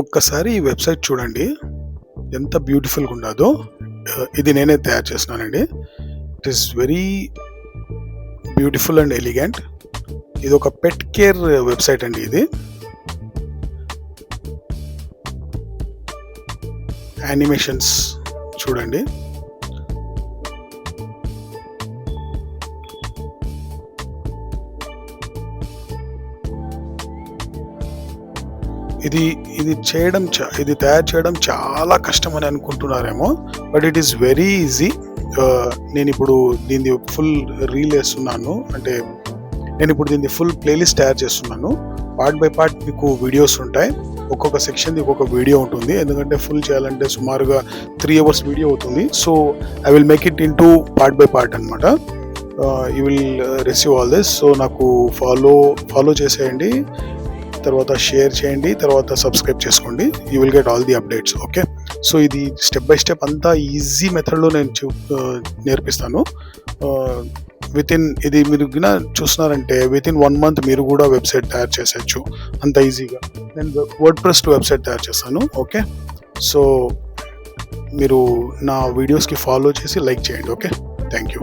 ఒక్కసారి ఈ వెబ్సైట్ చూడండి, ఎంత బ్యూటిఫుల్గా ఉన్నదో. ఇది నేనే తయారు చేస్తున్నానండి. It is very beautiful and elegant. ఇది ఒక పెట్ కేర్ వెబ్సైట్ అండి. ఇది యానిమేషన్స్ చూడండి. ఇది తయారు చేయడం చాలా కష్టం అని అనుకుంటున్నారేమో, but it is very easy. నేను ఇప్పుడు దీన్ని ఫుల్ రీల్ వేస్తున్నాను, అంటే నేను ఇప్పుడు దీన్ని ఫుల్ ప్లేలిస్ట్ తయారు చేస్తున్నాను. పార్ట్ బై పార్ట్ మీకు వీడియోస్ ఉంటాయి. ఒక్కొక్క సెక్షన్ది ఒక్కొక్క వీడియో ఉంటుంది, ఎందుకంటే ఫుల్ చేయాలంటే సుమారుగా 3 hours వీడియో అవుతుంది. So I will make it into part by part అనమాట. You will receive all this. So నాకు ఫాలో చేసేయండి, తర్వాత షేర్ చేయండి, తర్వాత సబ్స్క్రైబ్ చేసుకోండి. You will get all the updates. Okay, so ఇది స్టెప్ బై స్టెప్ అంతా ఈజీ మెథడ్లో నేను నేర్పిస్తాను. ఇది మీరు చూస్తున్నారంటే వితిన్ 1 month మీరు కూడా వెబ్సైట్ తయారు చేసేయచ్చు అంత ఈజీగా. నేను వర్డ్ప్రెస్ వెబ్సైట్ తయారు చేస్తాను. ఓకే, సో మీరు నా వీడియోస్కి ఫాలో చేసి లైక్ చేయండి. Okay, thank you.